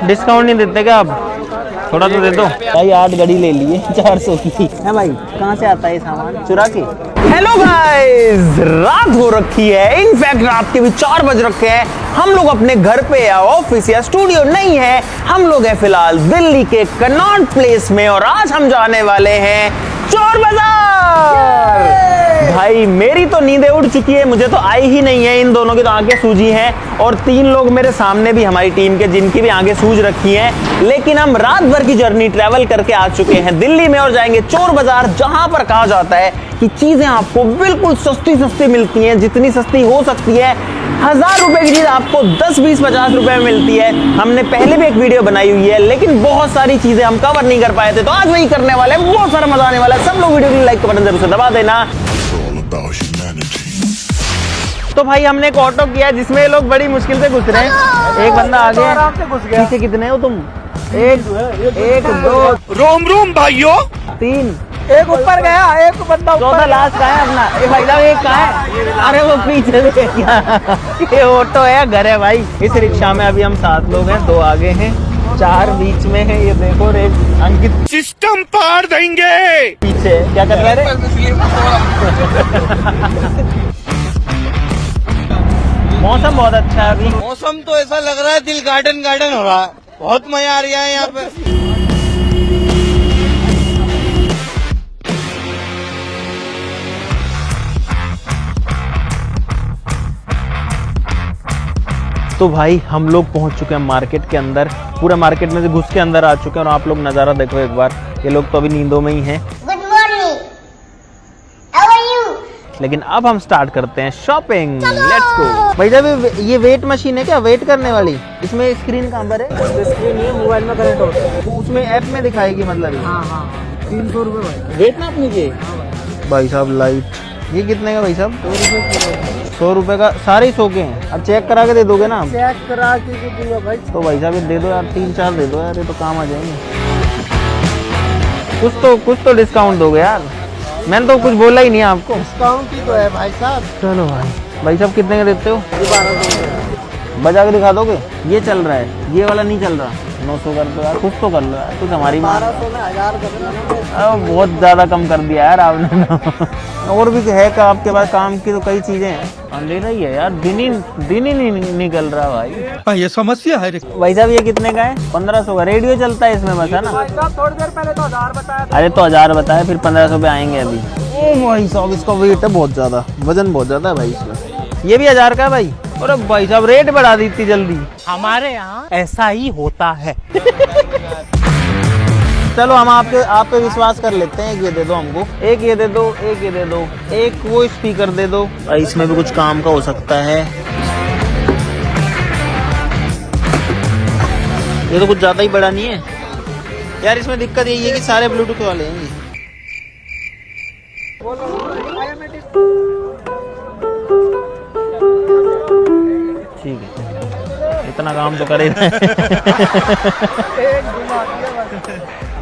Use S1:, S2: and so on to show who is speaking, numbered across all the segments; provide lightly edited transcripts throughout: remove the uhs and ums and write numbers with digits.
S1: Discount नहीं देते क्या आप? थोड़ा तो दे दो भाई। 8 घड़ी ले लिए 400 की है भाई। कहाँ से आता है ये सामान? चुरा के। हेलो गाइस, रात हो रखी है, इनफैक्ट रात के भी 4 बज रखे हैं। हम लोग अपने घर पे या ऑफिस या स्टूडियो नहीं है, हम लोग हैं फिलहाल दिल्ली के कनॉट प्लेस में और आज हम जाने वाले हैं चोर बाजार। भाई मेरी तो नींदें उड़ चुकी है, मुझे तो आई ही नहीं है। इन दोनों की तो आंखें सूजी हैं और 3 लोग मेरे सामने भी हमारी टीम के जिनकी भी आंखें सूज रखी हैं। लेकिन हम रात भर की जर्नी ट्रैवल करके आ चुके हैं दिल्ली में और जाएंगे चोर बाजार, जहां पर कहा जाता है कि चीजें आपको बिल्कुल सस्ती मिलती हैं, जितनी सस्ती हो सकती है। 1000 रुपए की चीज आपको 10, 20, 50 रुपए में मिलती है। हमने पहले भी एक वीडियो बनाई हुई है, लेकिन बहुत सारी चीजें हम कवर नहीं कर पाए थे, तो आज वही करने वाले हैं। बहुत सारा मजा आने वाला है। सब लोग वीडियो को लाइक का बटन जरूर से दबा देना। तो भाई हमने एक ऑटो किया जिसमें लोग बड़ी मुश्किल से घुस रहे हैं। एक बंदा आगे आराम से घुस गया। पीछे कितने हो तुम? एक 2
S2: रोम भाइयों
S1: 3।
S3: एक ऊपर गया, एक बंदा
S1: चौथा लास्ट का है अपना। ये भाई साहब एक कहाँ है? अरे वो पीछे से। ये ऑटो है, घर है भाई। इस रिक्शा में अभी हम 7 लोग हैं, 2 आगे हैं, 4 बीच में है। ये देखो रे अंकित,
S2: सिस्टम पार देंगे।
S1: पीछे क्या कर रहे रे? मौसम बहुत अच्छा है अभी।
S3: मौसम तो ऐसा लग रहा है दिल गार्डन गार्डन हो रहा है। बहुत मजा आ रहा है यहाँ पे।
S1: तो भाई हम लोग पहुंच चुके हैं मार्केट के अंदर। पूरा मार्केट में से घुस के अंदर आ चुके हैं और आप लोग नज़ारा देखो एक बार। ये लोग तो अभी नींदों में ही हैं।
S4: Good morning, how are you?
S1: लेकिन अब हम स्टार्ट करते हैं शॉपिंग। Let's go. भाई साहब ये वेट मशीन है क्या, वेट करने वाली? इसमें स्क्रीन कहाँ पर है?
S3: स्क्रीन ये मोबाइल में कनेक्ट होता है।
S1: उसमें ऐप में दिखाएगी मतलब?
S3: हाँ 300 रुपए भाई।
S1: वेट नापने के? भाई साहब लाइट ये कितने का भाई साहब? 100 रुपए का। सारे ही 100 के हैं। अब चेक करा के दे दोगे ना?
S3: चेक करा के दूंगा भाई।
S1: तो भाई साहब ये दे दो यार, 3-4 दे दो यार, ये तो काम आ जाएंगे। कुछ तो डिस्काउंट दोगे यार। मैंने तो कुछ बोला ही नहीं आपको।
S3: डिस्काउंट ही तो है भाई साहब।
S1: चलो भाई साहब कितने का देते हो?
S3: 1200
S1: बजा के दिखा दोगे? ये चल रहा है, ये वाला नहीं चल रहा। 900 कर दो यार, कुछ तो कर लो यार, कुछ हमारी बात।
S3: 1200 में 1000 कर।
S1: बहुत ज्यादा कम कर दिया यार आपने। और भी है का आपके पास काम की तो कई चीजें हैं। अंधेरा ही है यार, दिन ही नहीं निकल रहा भाई।
S2: ये समस्या है।
S1: भाई साहब ये कितने का है? 1500 का। रेडियो चलता है इसमें बस, है ना?
S3: भाई साहब थोड़ी देर पहले तो 1000 बताया था।
S1: अरे तो 1000 बताया, फिर 1500 पे आएंगे अभी। ओ भाई साहब इसका वेट है बहुत ज्यादा, वजन बहुत ज्यादा है भाई इसका। ये भी 1000 का है भाई। अरे भाई साहब रेट बढ़ा दी इतनी जल्दी।
S3: हमारे यहाँ ऐसा ही होता है।
S1: चलो हम आप पे विश्वास कर लेते हैं। एक ये दे दो हमको, एक ये दे दो, एक ये दे दो, एक वो स्पीकर दे दो भाई, इसमें भी कुछ काम का हो सकता है। ये तो कुछ ज्यादा ही बड़ा नहीं है यार। इसमें दिक्कत यही है कि सारे ब्लूटूथ वाले हैं। ठीक है, इतना काम तो करे।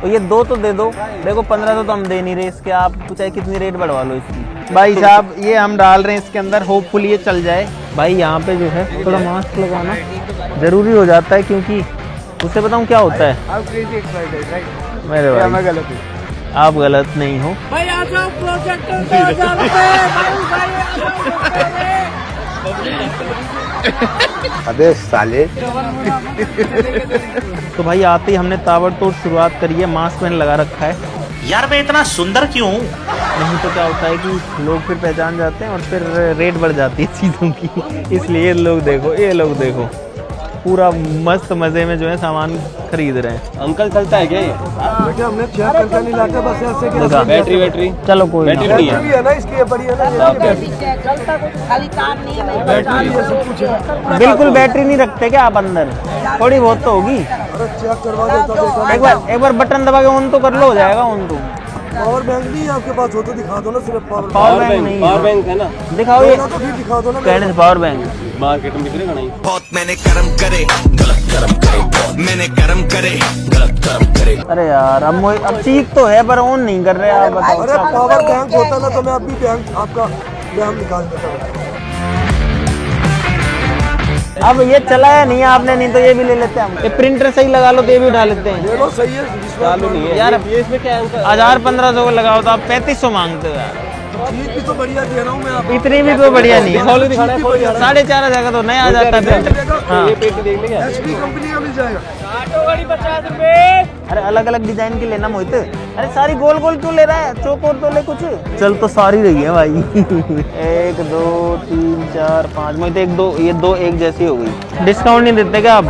S1: तो ये 2 तो दे दो। देखो 1500 तो हम दे नहीं रहे इसके, आप चाहे कितनी रेट बढ़वा लो इसकी। भाई साहब ये हम डाल रहे हैं इसके अंदर, होपफुली ये चल जाए। भाई यहाँ पे जो है थोड़ा मास्क लगाना जरूरी हो जाता है, क्योंकि उससे बताऊँ क्या होता है। मेरे भाई मैं गलत हूँ? आप गलत नहीं हो
S3: भाई आ जाओ प्रोजेक्टर
S2: अबे साले।
S1: तो भाई आते ही हमने ताबड़तोड़ शुरुआत करी है। मास्क मैंने लगा रखा है
S5: यार मैं इतना सुंदर क्यों हूँ?
S1: नहीं तो क्या होता है कि लोग फिर पहचान जाते हैं और फिर रेट बढ़ जाती है चीज़ों की। इसलिए ये लोग देखो पूरा मस्त मजे में जो है सामान खरीद रहे हैं।
S5: अंकल चलता है क्या ये?
S3: हमने चेक करके नहीं लाते, बस ऐसे कि
S1: देखा?
S5: बैटरी
S1: चलो कोई ना।
S5: बैटरी नहीं है
S3: है ना इसकी, ये बड़ी है ना।
S4: खाली काम नहीं है।
S1: बिल्कुल बैटरी नहीं रखते क्या आप अंदर? थोड़ी बहुत तो होगी।
S3: अरे चेक करवा देता।
S1: एक बार बटन दबा के ऑन तो कर लो, हो जाएगा ऑन तो।
S3: पावर बैंक नहीं है आपके पास? हो तो दिखा दो ना। सिर्फ
S1: पावर बैंक नहीं
S5: पावर बैंक है ना?
S1: दिखाओ ये।
S3: तो फिर दिखा दो ना।
S1: कहने से पावर बैंक
S5: मार्केट में बिकरेगा नहीं।
S6: बहुत मैंने कर्म करे, गलत कर्म करे, बहुत मैंने कर्म करे, गलत कर्म करे।
S1: अरे यार अब चीख तो है पर ऑन नहीं कर रहे आप, बताओ।
S3: अरे पावर बैंक होता ना तो मैं अभी बैंक आपका बैंक निकाल देता हूँ।
S1: अब ये चलाया नहीं है आपने, नहीं तो ये भी ले लेते हैं हम। ये प्रिंटर सही लगा लो तो ये भी उठा लेते हैं।
S7: चलो सही है,
S5: चालू नहीं है
S1: यार
S5: ये इसमें क्या है उनका?
S1: 1000-1500 को लगाओ तो आप 3500 मांगते हो यार।
S7: चीज भी तो बढ़िया दे रहा हूँ मैं आपको।
S1: इतनी भी तो बढ़िया नहीं है।
S5: खोल दिखाना है, खोल दिखाना
S1: 4500 का तो नया आ जाता है प्रिंटर। हाँ
S5: है। ये पेटी देख लेंगे
S7: एचपी कंपनी का मिल जाएगा।
S1: अरे अलग अलग डिजाइन की लेना मोहित। अरे सारी गोल गोल क्यों ले रहा है, चौकोर तो ले कुछ। चल तो सारी रही है भाई 1 2 3 4 5 मोहित, 1 2 ये 2 एक जैसी हो गई। डिस्काउंट नहीं देते क्या आप?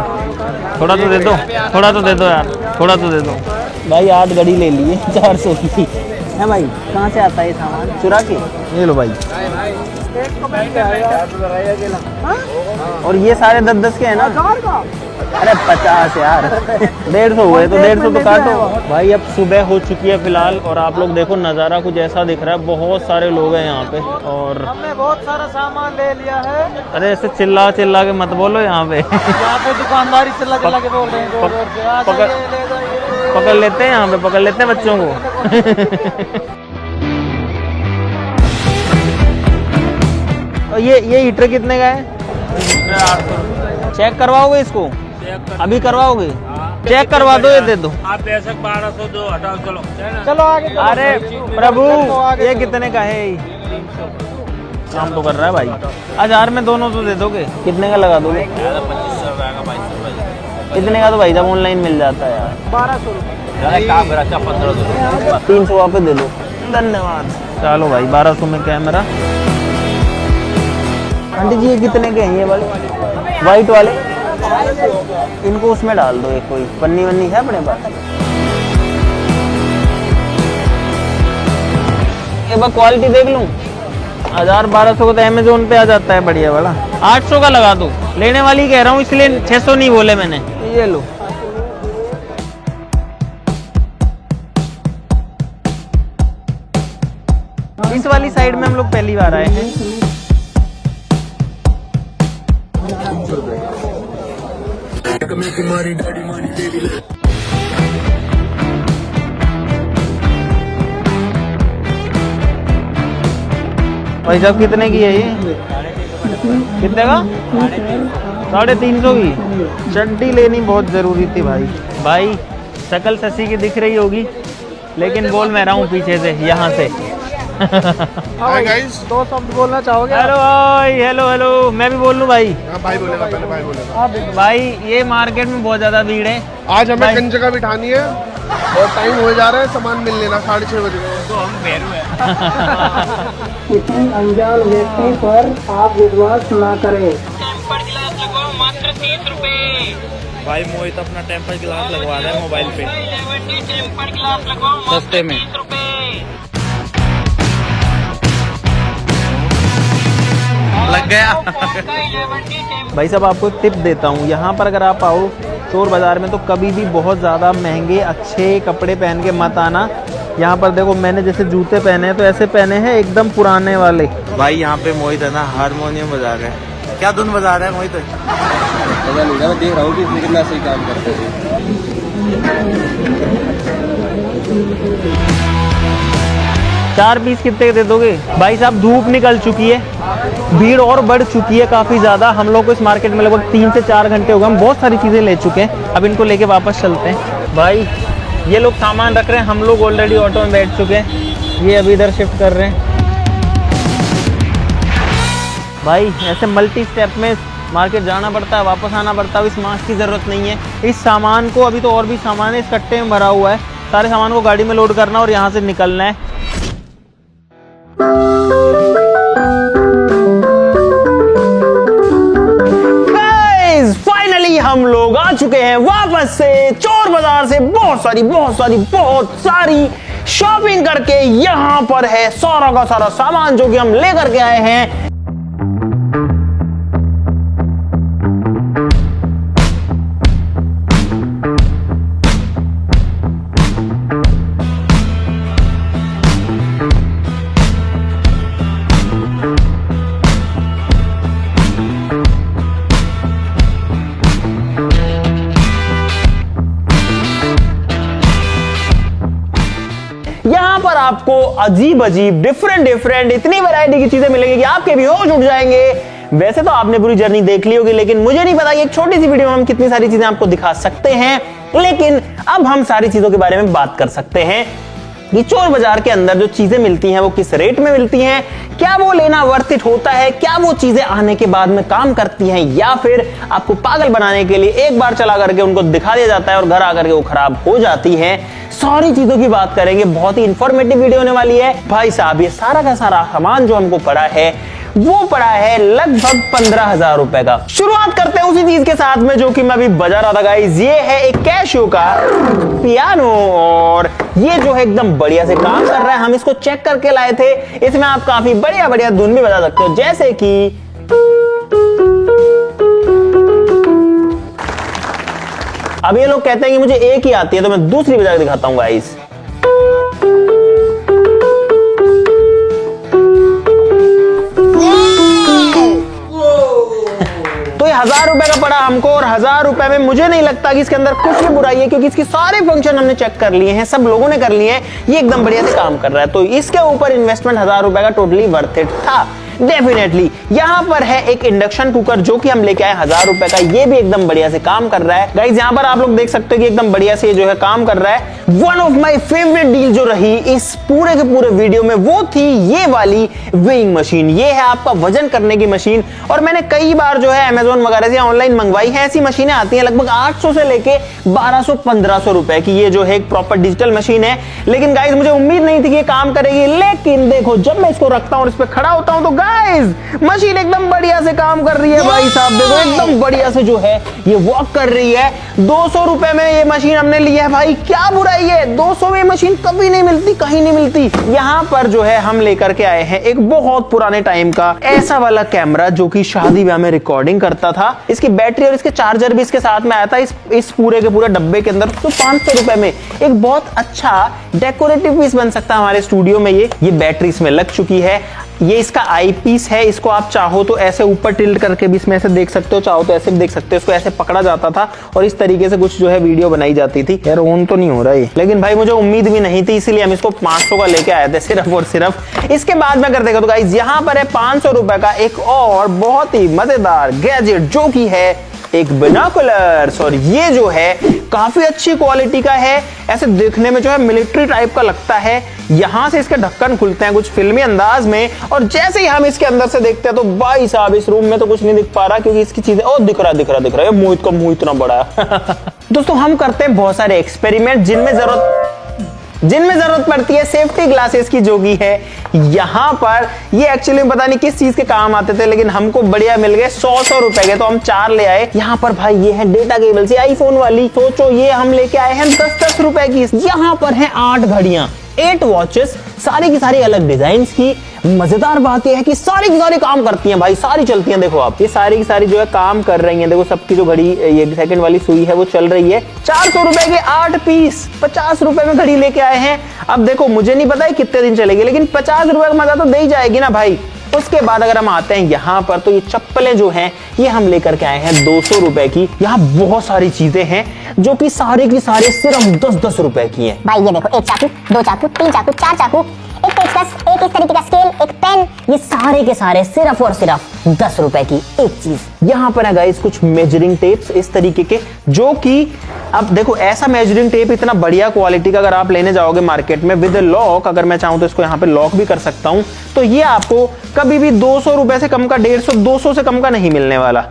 S1: थोड़ा तो दे दो, थोड़ा तो दे दो यार, थोड़ा तो दे दो भाई। 8 घड़ी ले लिए 400 की है भाई। कहाँ से आता है ये सामान? चुरा के? ये लो भाई। और ये सारे 10-10 के हैं ना? अरे 50 यार 150 हुए तो 150 तो काटो भाई। अब सुबह हो चुकी है फिलहाल, और आप लोग देखो नज़ारा कुछ ऐसा दिख रहा है। बहुत सारे लोग हैं यहाँ पे और
S3: हमने बहुत सारा सामान ले लिया है।
S1: अरे ऐसे चिल्ला चिल्ला के मत बोलो यहाँ पे
S3: यहाँ पे दुकानदारी चिल्ला चिल्ला के बोल रहे हैं जोर जोर से। आ
S1: पकड़-
S3: जाइए, ले जाइए।
S1: पकड़ लेते हैं, यहाँ पे पकड़ लेते हैं बच्चों को और ये हीटर कितने का है? चेक करवाओगे इसको? अभी करवाओगे? चेक करवा दो, ये दे दो।
S5: आप पैसे 1200 दो, हटाओ चलो।
S3: चलो आगे चलो।
S1: अरे प्रभु
S3: आगे
S1: ये
S3: चलो।
S1: कितने का है? काम तो कर रहा है भाई। 1000 में दोनों तो दे दोगे? कितने का लगा दोगे?
S5: 2500 का 2200
S1: इतने का तो भाई जब ऑनलाइन मिल जाता है यार।
S3: 1200 रुपये।
S5: काम करा 1500
S1: 300 वापस दे दो। धन्यवाद। चलो भाई 1200 में कैमरा। आंटी जी ये कितने के हैं ये वाले वाइट वाले? इनको उसमें डाल दो। एक कोई पन्नी वन्नी है अपने पास? एक बार क्वालिटी देख लूं। 1000-1200 को तो अमेजोन पे आ जाता है बढ़िया वाला। 800 का लगा दो। लेने वाली कह रहा हूँ इसलिए 600 नहीं बोले मैंने। ये लो। इस वाली साइड में हम लोग पहली बार आए हैं। भाई साहब कितने की है ये? कितने का? 350 की। चड्डी लेनी बहुत जरूरी थी भाई। भाई शक्ल शशि की दिख रही होगी, लेकिन बोल मैं रहा हूँ पीछे से, यहाँ से
S7: हाय गाइस।
S3: 2 शब्द बोलना चाहोगे?
S1: हेलो भाई। Hello hello. मैं भी बोल लूँ भाई?
S7: हाँ भाई बोलेगा, पहले भाई बोलेगा।
S1: भाई ये मार्केट में बहुत ज्यादा भीड़ है।
S7: आज हमें
S1: भाई-
S7: कई जगह बिठानी है और टाइम हो जा रहा है, सामान मिल लेना 6:30 बजे।
S8: किसी अनजान व्यक्ति पर आप विश्वास ना करें।
S5: भाई मोहित अपना टेम्पर ग्लास लगवा रहा है मोबाइल पे सस्ते में। लग गया
S1: भाई साहब आपको एक टिप देता हूँ, यहाँ पर अगर आप आओ चोर बाजार में तो कभी भी बहुत ज़्यादा महंगे अच्छे कपड़े पहन के मत आना। यहाँ पर देखो मैंने जैसे जूते पहने हैं तो ऐसे पहने हैं एकदम पुराने वाले।
S3: भाई यहाँ पे मोहित है ना हारमोनियम बजा रहा है। क्या धुन बजा रहा है मोहित?
S5: पता नहीं, मैं देख रहा हूँ कि कितना सही काम करते हैं।
S1: 4 पीस कितने के दे दोगे? भाई साहब धूप निकल चुकी है, भीड़ और बढ़ चुकी है काफ़ी ज़्यादा। हम लोग को इस मार्केट में लगभग 3 से 4 घंटे हो गए। हम बहुत सारी चीज़ें ले चुके हैं, अब इनको लेके वापस चलते हैं। भाई ये लोग सामान रख रहे हैं, हम लोग ऑलरेडी ऑटो में बैठ चुके हैं। ये अभी इधर शिफ्ट कर रहे हैं। भाई ऐसे मल्टी स्टेप में मार्केट जाना पड़ता है, वापस आना पड़ता है। इस मास्क की ज़रूरत नहीं है। इस सामान को अभी तो और भी सामान है, इस कट्टे में भरा हुआ है। सारे सामान को गाड़ी में लोड करना और यहाँ से निकलना है। फाइनली हम लोग आ चुके हैं वापस से चोर बाजार से। बहुत सारी शॉपिंग करके यहाँ पर है सारा का सारा सामान जो कि हम लेकर के आए हैं। यहाँ पर आपको अजीब डिफरेंट इतनी वैरायटी की चीजें मिलेंगी कि आपके भी होश उठ जाएंगे। वैसे तो आपने पूरी जर्नी देख ली होगी, लेकिन मुझे नहीं पता कि एक छोटी सी वीडियो में हम कितनी सारी चीजें आपको दिखा सकते हैं। लेकिन अब हम सारी चीजों के बारे में बात कर सकते हैं कि चोर बाजार के अंदर जो चीजें मिलती हैं वो किस रेट में मिलती हैं, क्या वो लेना वर्थ इट होता है, क्या वो चीजें आने के बाद में काम करती हैं, या फिर आपको पागल बनाने के लिए एक बार चला करके उनको दिखा दिया जाता है और घर आकर के वो खराब हो जाती है। सारी चीजों की बात करेंगे, बहुत ही इंफॉर्मेटिव वीडियो होने वाली है। भाई साहब ये सारा का सारा सामान जो हमको पड़ा है वो पड़ा है लगभग 15,000 रुपए का। शुरुआत करते हैं उसी चीज के साथ में जो कि मैं अभी बजा रहा था गाइस। ये है एक कैशियो का पियानो और ये जो है एकदम बढ़िया से काम कर रहा है। हम इसको चेक करके लाए थे। इसमें आप काफी बढ़िया बढ़िया धुन भी बजा सकते हो, जैसे कि अब ये लोग कहते हैं कि मुझे एक ही आती है, तो मैं दूसरी बजा के दिखाता हूं गाइस। तो ये 1000 रुपए का पड़ा हमको, और 1000 रुपए में मुझे नहीं लगता कि इसके अंदर कुछ भी बुराई है, क्योंकि इसके सारे फंक्शन हमने चेक कर लिए हैं, सब लोगों ने कर लिए हैं। ये एकदम बढ़िया से काम कर रहा है, तो इसके ऊपर इन्वेस्टमेंट 1000 रुपए का टोटली वर्थ इट था डेफिनेटली। यहां पर है एक इंडक्शन कुकर जो कि हम लेके आए 1000 रुपए का, ये भी एकदम बढ़िया से काम कर रहा है गाइस। यहां पर आप लोग देख सकते हो कि एकदम बढ़िया से जो है काम कर रहा है। One of my favourite deal जो रही इस पूरे के पूरे वीडियो में वो थी ये वाली वेइंग मशीन। ये है आपका वजन करने की मशीन, और मैंने कई बार जो है अमेज़न वगैरह से ऑनलाइन मंगवाई है। ऐसी मशीनें आती हैं लगभग 800 से लेके 1200-1500 रुपए की। ये जो है एक प्रॉपर डिजिटल मशीन है, लेकिन गाइस मुझे उम्मीद नहीं थी कि ये काम करेगी। लेकिन देखो जब मैं इसको रखता हूं और इस पे खड़ा होता हूं तो गाइस मशीन एकदम बढ़िया से काम कर रही है। भाई साहब देखो एकदम बढ़िया से जो है ये वॉक कर रही है। 200 रुपए में ये मशीन हमने ली है भाई, क्या बुराई है। 200 में मशीन कभी नहीं मिलती, कहीं नहीं मिलती। यहाँ पर जो है हम लेकर के आए हैं एक बहुत पुराने टाइम का ऐसा वाला कैमरा जो कि शादी ब्याह में रिकॉर्डिंग करता था। इसकी बैटरी और इसके चार्जर भी इसके साथ में आया था इस पूरे के पूरे डब्बे के अंदर। तो 500 रुपए में एक बहुत अच्छा डेकोरेटिव पीस बन सकता है हमारे स्टूडियो में। ये बैटरी इसमें लग चुकी है। ये इसका आई पीस है, इसको आप चाहो तो ऐसे ऊपर टिल्ट करके भी इसमें ऐसे देख सकते हो, चाहो तो ऐसे भी देख सकते हो। इसको ऐसे पकड़ा जाता था और इस तरीके से कुछ जो है वीडियो बनाई जाती थी। यार ऑन तो नहीं हो रहा है, लेकिन भाई मुझे उम्मीद भी नहीं थी, इसीलिए हम इसको 500 का लेके आए थे सिर्फ और सिर्फ। इसके बाद में अगर देखो तो गाइस यहाँ पर है 500 रुपए का एक और बहुत ही मजेदार गैजेट जो कि है एक बिनोकुलर्स, और ये जो है काफी अच्छी क्वालिटी का है। ऐसे देखने में जो है मिलिट्री टाइप का लगता है। यहां से इसके ढक्कन खुलते हैं कुछ फिल्मी अंदाज में, और जैसे ही हम इसके अंदर से देखते हैं तो भाई साहब इस रूम में तो कुछ नहीं दिख पा रहा, क्योंकि इसकी चीजें ओ दिख रहा है। मोहित का मुंह इतना बड़ा है। दोस्तों हम करते हैं बहुत सारे एक्सपेरिमेंट जिनमें जरूरत पड़ती है सेफ्टी ग्लासेस की, जो की है यहां पर। ये एक्चुअली पता नहीं किस चीज के काम आते थे, लेकिन हमको बढ़िया मिल गए 100 रुपए के, तो हम 4 ले आए। यहां पर भाई ये है डेटा केबल से आईफोन वाली, सोचो ये हम लेके आए हैं 10-10 रुपए की। यहां पर है 8 घड़ियां, 8 वॉचेस, सारी की सारी अलग डिजाइन की। मजेदार बात यह है कि सारी की सारी काम करती हैं भाई, सारी चलती हैं। देखो आप ये सारी की सारी जो है काम कर रही हैं। देखो सबकी जो घड़ी ये सेकंड वाली सुई है वो चल रही है। 400 रुपए के 8 पीस, 50 रुपए में घड़ी लेके आए हैं। अब देखो मुझे नहीं पता है कितने दिन चलेगी, लेकिन 50 रुपए का मजा तो दे ही जाएगी ना भाई। उसके बाद अगर हम आते हैं यहाँ पर, तो ये चप्पलें जो हैं ये हम लेकर के आए हैं 200 रुपए की। यहाँ बहुत सारी चीजें हैं जो कि सारे की सारे सिर्फ 10-10 रुपए की हैं।
S9: भाई ये देखो, 1 चाकू, 2 चाकू, 3 चाकू, 4 चाकू, एक पेचकस, एक इस तरीके का स्केल, एक पेन,
S1: ये सारे के सारे सिर्फ और सिर्फ 10 रुपए की एक चीज। यहाँ पर है गाइस कुछ मेजरिंग टेप्स इस तरीके के, जो कि अब देखो ऐसा मेजरिंग टेप इतना बढ़िया क्वालिटी का अगर आप लेने जाओगे मार्केट में विद लॉक, अगर मैं चाहूं तो इसको यहाँ पे लॉक भी कर सकता हूं, तो ये आपको कभी भी 200 रुपए से कम का, 150-200 से कम का नहीं मिलने वाला।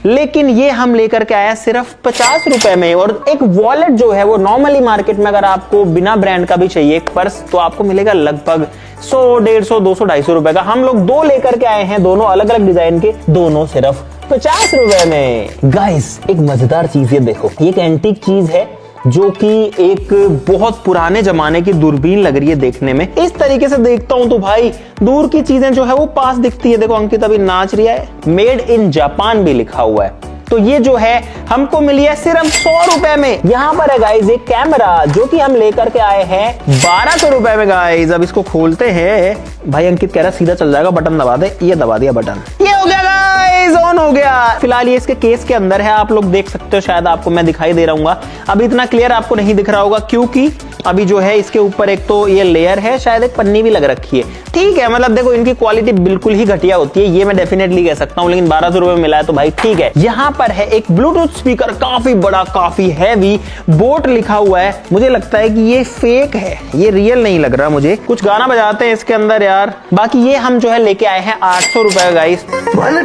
S1: लेकिन ये हम लेकर के आया सिर्फ 50 रुपए में। और एक वॉलेट जो है वो नॉर्मली मार्केट में अगर आपको बिना ब्रांड का भी चाहिए एक पर्स, तो आपको मिलेगा लगभग 100, 150, 200, 250 रुपए का। हम लोग 2 लेकर के आए हैं, दोनों अलग अलग डिजाइन के, दोनों सिर्फ 50 रुपए में। गाइस एक मजेदार चीज ये देखो, ये एक एंटीक चीज है जो कि एक बहुत पुराने जमाने की दूरबीन लग रही है देखने में। इस तरीके से देखता हूं तो भाई दूर की चीजें जो है वो पास दिखती है। देखो अंकित अभी नाच रही है, मेड इन जापान भी लिखा हुआ है। तो ये जो है हमको मिली है सिर्फ 100 रुपए में। यहाँ पर है गाइज एक कैमरा जो कि हम लेकर के आए हैं 1200 रुपए में गाइज। अब इसको खोलते हैं। भाई अंकित कह रहा सीधा चल जाएगा, बटन दबा दे। ये दबा दिया बटन, ये हो गया गाइज, ऑन हो गया। फिलहाल ये इसके केस के अंदर है, आप लोग देख सकते हो, शायद आपको मैं दिखाई दे रहा हूँ। अभी इतना क्लियर आपको नहीं दिख रहा होगा क्योंकि अभी जो है इसके ऊपर एक तो ये लेयर है, शायद एक पन्नी भी लग रखी है। ठीक है, मतलब देखो इनकी क्वालिटी बिल्कुल ही घटिया होती है, ये मैं डेफिनेटली कह सकता हूँ, लेकिन 1200 रुपए में मिला है तो भाई ठीक है। यहाँ पर है एक ब्लूटूथ स्पीकर, काफी बड़ा, काफी हैवी, बोट लिखा हुआ है। मुझे लगता है कि ये फेक है, ये रियल नहीं लग रहा मुझे। कुछ गाना बजाते हैं इसके अंदर यार। बाकी ये हम जो है लेके आए हैं 800 रुपए का गाइस।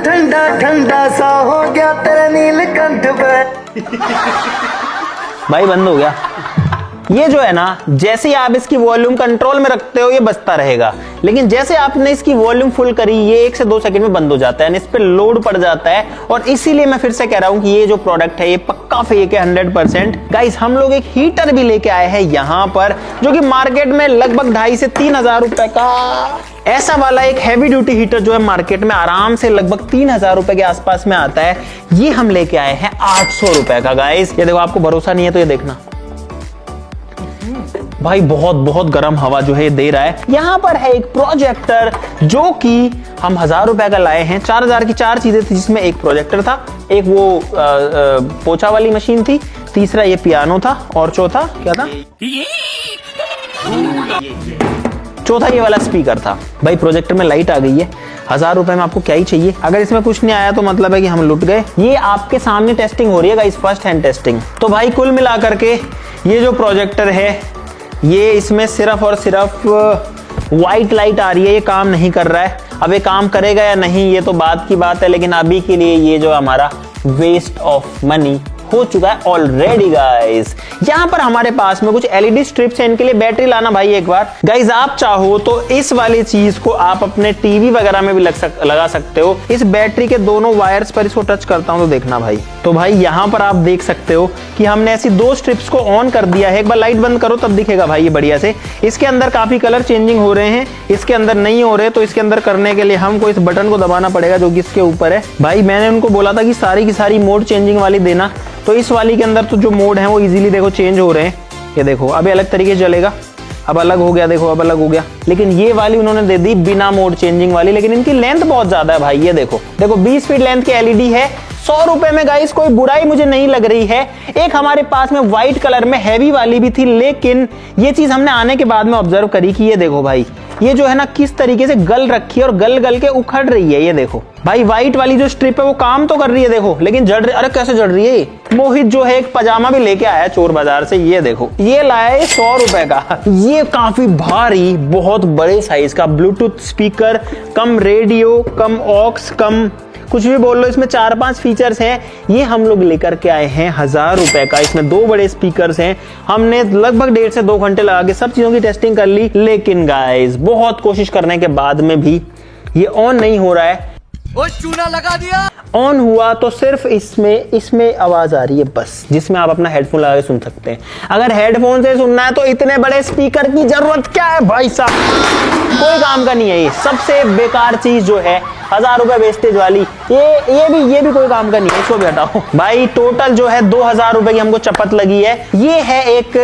S3: ठंडा ठंडा सा हो गया तेरे नीलकंठ पे।
S1: भाई बंद हो गया। ये जो है ना, जैसे ही आप इसकी वॉल्यूम कंट्रोल में रखते हो ये बजता रहेगा, लेकिन जैसे आपने इसकी वॉल्यूम फुल करी ये 1 से 2 सेकंड में बंद हो जाता है, इस पे लोड पड़ जाता है। और इसीलिए मैं फिर से कह रहा हूं कि ये जो प्रोडक्ट है ये पक्का फेक है 100%। गाइस हम लोग एक हीटर भी लेके आए हैं यहाँ पर, जो कि मार्केट में लगभग 2500 से 3000 रुपए का, ऐसा वाला एक हैवी ड्यूटी हीटर जो है मार्केट में आराम से लगभग 3000 रुपए के आसपास में आता है। ये हम लेके आए हैं 800 रुपए का गाइस। ये देखो, आपको भरोसा नहीं है तो ये देखना भाई, बहुत बहुत गर्म हवा जो है दे रहा है। यहाँ पर है एक प्रोजेक्टर जो कि हम 1000 रुपए का लाए हैं। 4000 की 4 चीजें थी, जिसमें एक प्रोजेक्टर था, एक वो पोछा वाली मशीन थी, तीसरा ये पियानो था, और चौथा क्या था, चौथा ये वाला स्पीकर था। भाई प्रोजेक्टर में लाइट आ गई है, 1000 रुपए में आपको क्या ही चाहिए। अगर इसमें कुछ नहीं आया तो मतलब है कि हम लुट गए। ये आपके सामने टेस्टिंग हो रही है गाइस, फर्स्ट हैंड टेस्टिंग। तो भाई कुल मिला करके ये जो प्रोजेक्टर है, ये इसमें सिर्फ और सिर्फ व्हाइट लाइट आ रही है, ये काम नहीं कर रहा है। अब ये काम करेगा या नहीं ये तो बात की बात है, लेकिन अभी के लिए ये जो हमारा वेस्ट ऑफ मनी हो चुका है ऑलरेडी गाइस। यहाँ पर हमारे पास में कुछ एलईडी स्ट्रिप्स हैं, इनके लिए बैटरी लाना भाई एक बार। गाइस आप चाहो तो इस वाली चीज को आप अपने टीवी वगैरह में भी लगा सकते हो। इस बैटरी के दोनों वायर्स पर इसको टच करता हूं तो देखना भाई, तो भाई यहाँ पर आप देख सकते हो कि हमने ऐसी 2 स्ट्रिप्स को ऑन कर दिया है। एक बार लाइट बंद करो तब दिखेगा भाई ये बढ़िया से। इसके अंदर काफी कलर चेंजिंग हो रहे हैं, इसके अंदर नहीं हो रहे, तो इसके अंदर करने के लिए हमको इस बटन को दबाना पड़ेगा जो कि इसके ऊपर है। भाई मैंने उनको बोला था कि सारी की सारी मोड चेंजिंग वाली देना, तो इस वाली के अंदर तो जो मोड है वो इजीली देखो चेंज हो रहे हैं। ये देखो अभी अलग तरीके से चलेगा, अब अलग हो गया, देखो अब अलग हो गया। लेकिन ये वाली उन्होंने दे दी बिना मोड चेंजिंग वाली, लेकिन इनकी लेंथ बहुत ज्यादा है भाई। ये देखो 20 फीट लेंथ की एलईडी है, 100 रुपए में गाइस कोई बुराई मुझे नहीं लग रही है। एक हमारे पास में व्हाइट कलर में हैवी वाली भी थी, लेकिन ये चीज हमने आने के बाद में ऑब्जर्व करी कि ये देखो भाई, ये जो है ना किस तरीके से गल रखी है और गल गल के उखड़ रही है। ये देखो भाई व्हाइट वाली जो स्ट्रिप है वो काम तो कर रही है देखो, लेकिन जड़ रही। अरे कैसे जड़ रही है। मोहित जो है एक पजामा भी लेके आया चोर बाजार से, ये देखो ये लाया है 100 रुपए का। ये काफी भारी, बहुत बड़े साइज का ब्लूटूथ स्पीकर, कम रेडियो, कम ऑक्स, कम कुछ भी बोल लो, इसमें 4-5 फीचर्स हैं। ये हम लोग लेकर के आए हैं 1000 रुपए का। इसमें 2 बड़े स्पीकर्स हैं। हमने लगभग 1.5 से 2 घंटे लगा के सब चीजों की टेस्टिंग कर ली, लेकिन गाइस बहुत कोशिश करने के बाद में भी ये ऑन नहीं हो रहा है।
S3: वो चूना लगा दिया।
S1: ऑन हुआ तो सिर्फ इसमें आवाज आ रही है बस, जिसमें आप अपना हेडफोन लगा के सुन सकते हैं। अगर हेडफोन से सुनना है तो इतने बड़े स्पीकर की जरूरत क्या है भाई साहब, कोई काम का नहीं है। ये सबसे बेकार चीज जो है 1000 रुपए वेस्टेज वाली, ये भी कोई काम का नहीं है, इसको भी हटाओ भाई। टोटल जो है 2000 रुपए की हमको चपत लगी है। ये है एक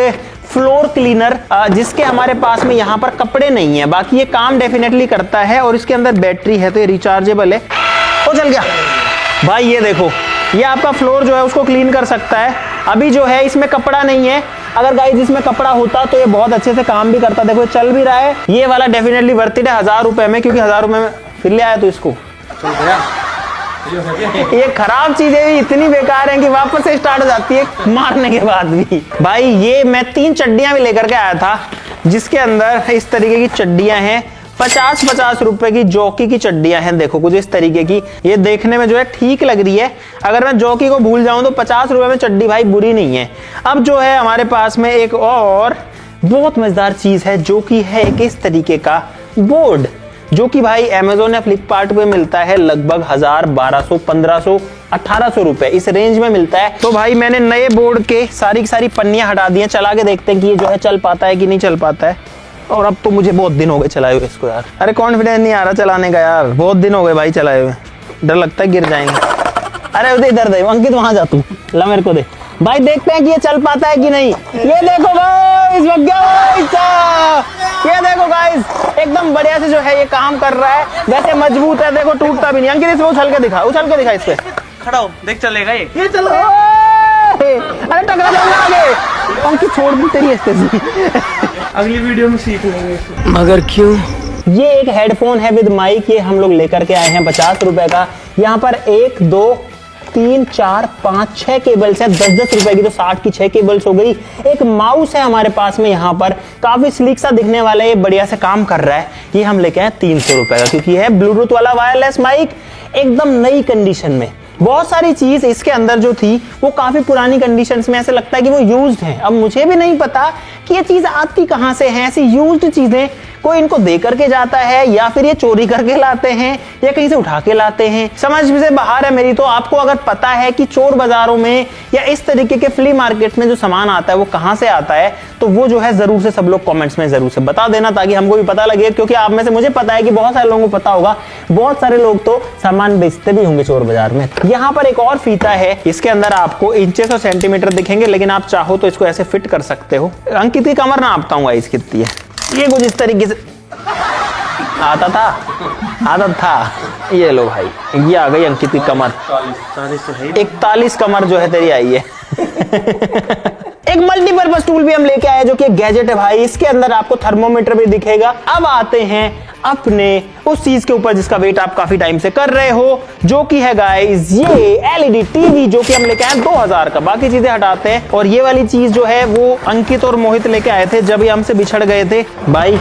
S1: फ्लोर क्लीनर, जिसके हमारे पास में यहाँ पर कपड़े नहीं है, बाकी ये काम डेफिनेटली करता है। और इसके अंदर बैटरी है तो ये रिचार्जेबल है। ओ चल गया भाई। ये देखो ये आपका फ्लोर जो है उसको क्लीन कर सकता है। अभी जो है इसमें कपड़ा नहीं है, अगर गाइस इसमें कपड़ा होता तो ये बहुत अच्छे से काम भी करता। देखो चल भी रहा है। ये वाला डेफिनेटली वर्थ इट है 1000 रुपए में, क्योंकि 1000 रुपए में फिर ले आया तो इसको ये खराब चीजें भी इतनी बेकार हैं कि वापस से स्टार्ट हो जाती है मारने के बाद भी। भाई ये मैं 3 चड्डियां भी लेकर के आया था, जिसके अंदर इस तरीके की चड्डियां हैं। 50-50 रुपए की जॉकी की चड्डियां हैं। देखो कुछ इस तरीके की, ये देखने में जो है ठीक लग रही है। अगर मैं जॉकी को भूल जाऊं तो 50 रुपए में चड्डी भाई बुरी नहीं है। अब जो है हमारे पास में एक और बहुत मजेदार चीज है, जो कि है एक इस तरीके का बोर्ड, जो कि भाई अमेज़न या फ्लिपकार्ट पे मिलता है लगभग 1000, 1200, 1500, 1800 रुपए इस रेंज में मिलता है। तो भाई मैंने नए बोर्ड के सारी की सारी पन्नियां हटा दी हैं, चला के देखते हैं कि ये जो है चल पाता है कि नहीं चल पाता है। और अब तो मुझे बहुत दिन हो गए चलाए हुए इसको यार। अरे कॉन्फिडेंस नहीं आ रहा चलाने का यार, बहुत दिन हो गए भाई चलाए हुए, डर लगता है गिर जाएंगे। अरे उधर इधर दे अंकित, वहां जा तू, ला मेरे को दे भाई, देखते हैं कि ये चल पाता है कि नहीं। ये देखो गाइस, ये देखो गाइस एकदम बढ़िया से जो है ये काम कर रहा है। वैसे मजबूत है, देखो टूटता भी नहीं। अंकित इसमें उछल के दिखा इस पे,
S5: खड़ा हो देख चलेगा ये
S1: चलो। अरे टकरा जाऊंगा आगे। अंकित छोड़ दी तेरी स्टेसी।
S7: अगली वीडियो में सीख लेंगे।
S1: मगर क्यों? ये एक हेडफोन है विद माइक, ये हम लोग लेकर के आए हैं 50 रुपए का। यहाँ पर 1 2 3 4 5 6 केबल्स है, 10-10 रुपए की, तो 60 की 6 केबल्स हो गई। एक माउस है हमारे पास में यहाँ पर, काफी स्लीक सा दिखने वाला है, ये बढ़िया से काम कर रहा है। ये हम लेके आए 300 रुपए का, क्योंकि है ब्लूटूथ वाला वायरलेस माइक, एकदम नई कंडीशन में। बहुत सारी चीज इसके अंदर जो थी वो काफी पुरानी कंडीशंस में, ऐसे लगता है कि वो यूज्ड है। अब मुझे भी नहीं पता कि ये चीज आती कहां से है, ऐसी यूज्ड चीजें कोई इनको दे करके जाता है या फिर ये चोरी करके लाते हैं या कहीं से उठा के लाते हैं, समझ से बाहर है मेरी। तो आपको अगर पता है कि चोर बाजारों में या इस तरीके के फ्ली मार्केट में जो सामान आता है वो कहां से आता है, तो वो जो है जरूर से सब लोग कमेंट्स में जरूर से बता देना, ताकि हमको भी पता लगे। क्योंकि आप में से मुझे पता है कि बहुत सारे लोगों को पता होगा, बहुत सारे लोग तो सामान बेचते भी होंगे चोर बाजार में। यहाँ पर एक और फीता है, इसके अंदर आपको इंचेस और सेंटीमीटर दिखेंगे, लेकिन आप चाहो तो इसको ऐसे फिट कर सकते हो। अंकित की कमर नापता हूँ गाइस कितनी है, ये कुछ इस तरीके से आता था। ये लो भाई, ये आ गई अंकित की कमर, 41 कमर जो है तेरी आई है। एक मल्टीपर्पज टूल भी हम लेके आए जो कि एक गैजेट है भाई, इसके अंदर आपको थर्मोमीटर भी दिखेगा। अब आते हैं अपने उस चीज के ऊपर जिसका वेट आप काफी टाइम से कर रहे हो, जो कि है गाइस ये एलईडी टीवी, जो कि हम लेके आए 2000 का। बाकी चीजें हटाते हैं, और ये वाली चीज जो है वो अंकित और मोहित लेके आए थे जब ये हमसे बिछड़ गए थे भाई।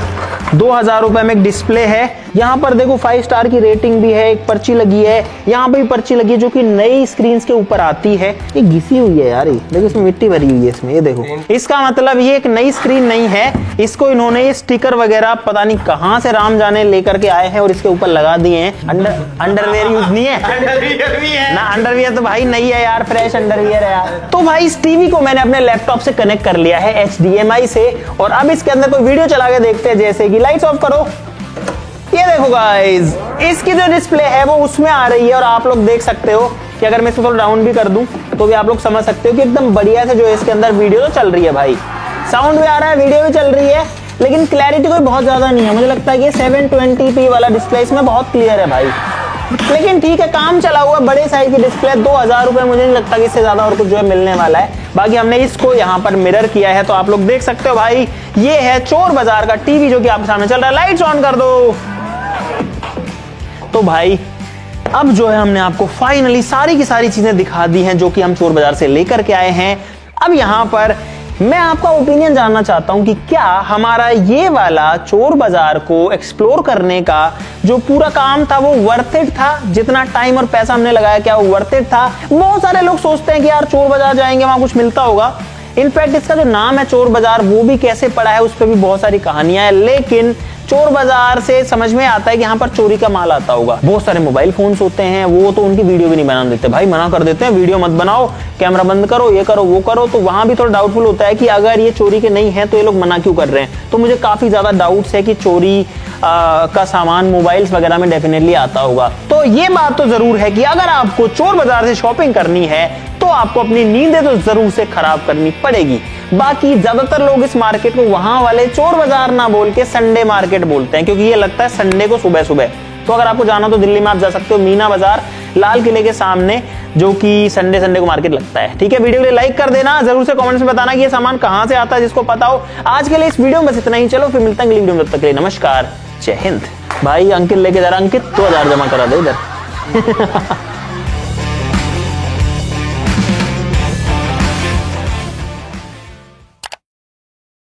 S1: 2000 रुपए में एक डिस्प्ले है, यहाँ पर देखो 5 स्टार की रेटिंग भी है, एक पर्ची लगी है, यहाँ पे भी पर्ची लगी है जो कि नई स्क्रीन के ऊपर आती है। ये घिसी हुई है यार, ये देखो इसमें मिट्टी भरी हुई है इसमें, ये देखो। इसका मतलब ये एक नई स्क्रीन नहीं है, इसको इन्होंने ये स्टिकर वगैरह पता नहीं कहां से राम जाने लेकर के आए हैं और इसके ऊपर लगा दिए हैं। अंडरवेयर यूज नहीं है, अंडरवियर भी है ना, अंडरवियर तो भाई नहीं है यार, फ्रेश अंडरवियर है यार। तो भाई इस टीवी को मैंने अपने लैपटॉप से कनेक्ट कर लिया है HDMI से, और अब इसके अंदर कोई वीडियो चला के देखते हैं। जैसे कि लाइट्स ऑफ करो, ये देखो गाइस, इसकी जो डिस्प्ले है वो उसमें आ रही है, और आप लोग देख सकते हो कि अगर मैं इसको थोड़ा डाउन भी कर दूं तो भी आप लोग समझ सकते हो कि एकदम बढ़िया से जो है इसके अंदर वीडियो तो चल रही है भाई, साउंड भी आ रहा है, वीडियो भी चल रही है, लेकिन क्लैरिटी कोई बहुत ज्यादा नहीं है। मुझे लगता है कि 720p वाला डिस्प्ले इसमें बहुत क्लियर है भाई, लेकिन ठीक है, काम चला हुआ बड़े साइज की डिस्प्ले। 2000 रुपए, मुझे नहीं लगता कि इससे ज्यादा और कुछ जो है मिलने वाला है। बाकी हमने इसको यहाँ पर मिरर किया है, तो आप लोग देख सकते हो भाई, ये है चोर बाजार का टीवी जो कि आपके सामने चल रहा है। लाइट्स ऑन कर दो। तो भाई अब जो है हमने आपको फाइनली सारी की सारी चीजें दिखा दी हैं जो कि हम चोर बाजार से लेकर के आए हैं। अब यहाँ पर मैं आपका ओपिनियन जानना चाहता हूं कि क्या हमारा ये वाला चोर बाजार को एक्सप्लोर करने का जो पूरा काम था वो वर्थ इट था? जितना टाइम और पैसा हमने लगाया, क्या वो वर्थ इट था? बहुत सारे लोग सोचते हैं कि यार चोर बाजार जाएंगे वहां कुछ मिलता होगा। इनफैक्ट इसका जो नाम है चोर बाजार, वो भी कैसे पड़ा है उस पर भी बहुत सारी कहानियां हैं, लेकिन चोर बाजार से समझ में आता है कि यहाँ पर चोरी का माल आता होगा। बहुत सारे मोबाइल फोन्स होते हैं, वो तो उनकी वीडियो भी नहीं बना देते भाई, मना कर देते हैं वीडियो मत बनाओ, कैमरा बंद करो, ये करो वो करो। तो वहां भी थोड़ा डाउटफुल होता है कि अगर ये चोरी के नहीं है तो ये लोग मना क्यों कर रहे हैं। तो मुझे काफी ज्यादा डाउट्स है कि चोरी का सामान मोबाइल्स वगैरह में डेफिनेटली आता होगा। तो ये बात तो जरूर है कि अगर आपको चोर बाजार से शॉपिंग करनी है तो आपको अपनी नींदें तो जरूर से खराब करनी पड़ेगी। बाकी ज्यादातर लोग इस मार्केट को वहां वाले चोर बाजार ना बोल के संडे मार्केट बोलते हैं, क्योंकि ये लगता है संडे को सुबह सुबह। तो अगर आपको जाना तो दिल्ली में आप जा सकते हो, मीना बाजार लाल किले के सामने, जो कि संडे को मार्केट लगता है। ठीक है, वीडियो के लिए लाइक कर देना, जरूर से कमेंट्स में बताना कि ये सामान कहां से आता है जिसको पता हो। आज के लिए इस वीडियो में बस इतना ही, चलो फिर मिलते हैं अगली वीडियो में, तब तक के लिए नमस्कार, जय हिंद। भाई अंकित लेके जा रहा, अंकित 2000 जमा करा दे इधर।